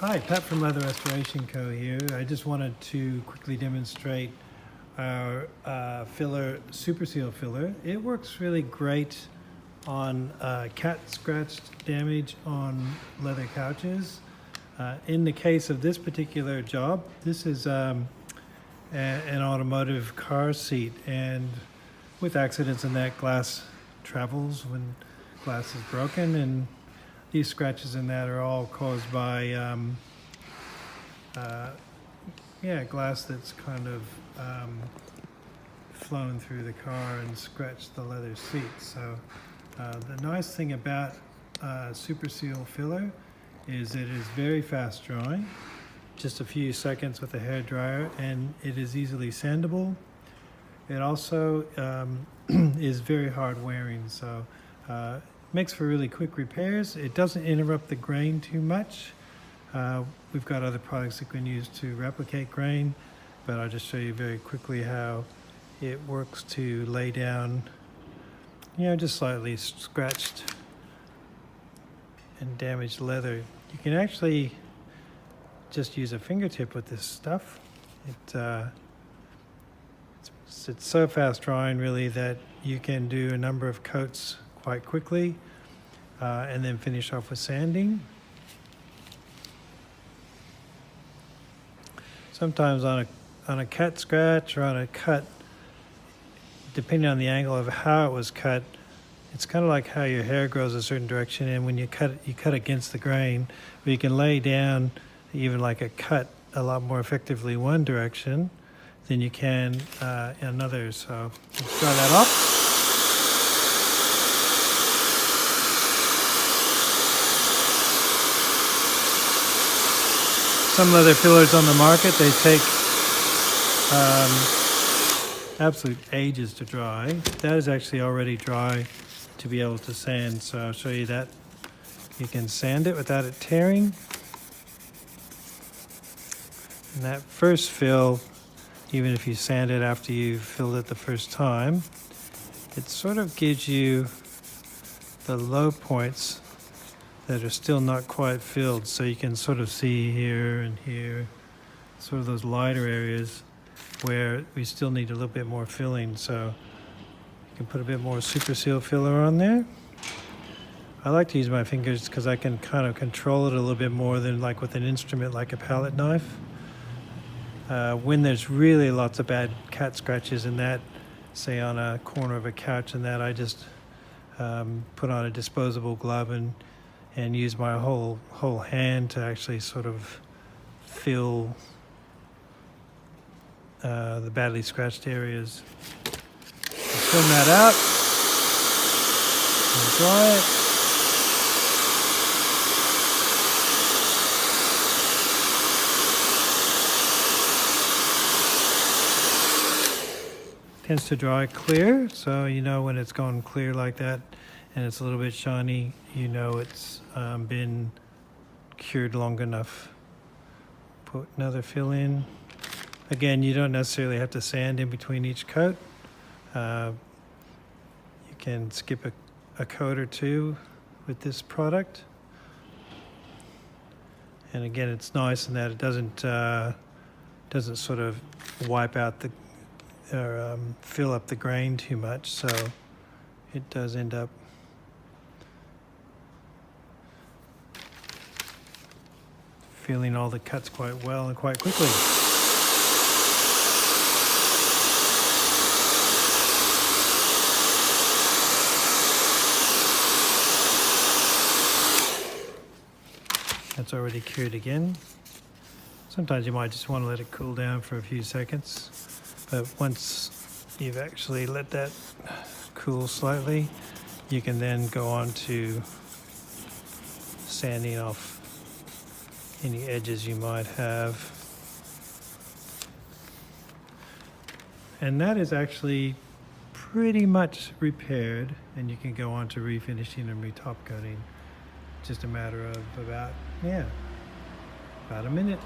Hi, Pat from Leather Restoration Co. here. I just wanted to quickly demonstrate our filler, Super Seal filler. It works really great on cat scratched damage on leather couches. In the case of this particular job, this is an automotive car seat, and with accidents in that, glass travels when glass is broken, and these scratches in that are all caused by glass that's kind of flown through the car and scratched the leather seat. So the nice thing about Super Seal filler is it is very fast drying, just a few seconds with a hair dryer, and it is easily sandable. It also is very hard wearing, so makes for really quick repairs. It doesn't interrupt the grain too much. We've got other products that can use to replicate grain, but I'll just show you very quickly how it works to lay down, just slightly scratched and damaged leather. You can actually just use a fingertip with this stuff. It's so fast drying really that you can do a number of coats quite quickly and then finish off with sanding. Sometimes on a cat scratch or on a cut, depending on the angle of how it was cut, it's kind of like how your hair grows a certain direction, and when you cut against the grain, but you can lay down even like a cut a lot more effectively one direction than you can another. So let's try that off. Some leather fillers on the market, they take absolute ages to dry. That is actually already dry to be able to sand, so I'll show you that. You can sand it without it tearing. And that first fill, even if you sand it after you've filled it the first time, it sort of gives you the low points that are still not quite filled, so you can sort of see here and here, sort of those lighter areas where we still need a little bit more filling. So you can put a bit more Super Seal filler on there. I like to use my fingers because I can kind of control it a little bit more than like with an instrument like a palette knife. When there's really lots of bad cat scratches in that, say on a corner of a couch and that, I just put on a disposable glove and use my whole hand to actually sort of fill the badly scratched areas. Trim that out and dry it. Tends to dry clear, so when it's gone clear like that and it's a little bit shiny, it's been cured long enough. Put another fill in. Again, you don't necessarily have to sand in between each coat. You can skip a coat or two with this product. And again, it's nice in that it doesn't sort of wipe out or fill up the grain too much, so it does end up filling all the cuts quite well and quite quickly. That's already cured again. Sometimes you might just want to let it cool down for a few seconds, but once you've actually let that cool slightly, you can then go on to sanding off any edges you might have. And that is actually pretty much repaired, and you can go on to refinishing and retop coating. Just a matter of about a minute.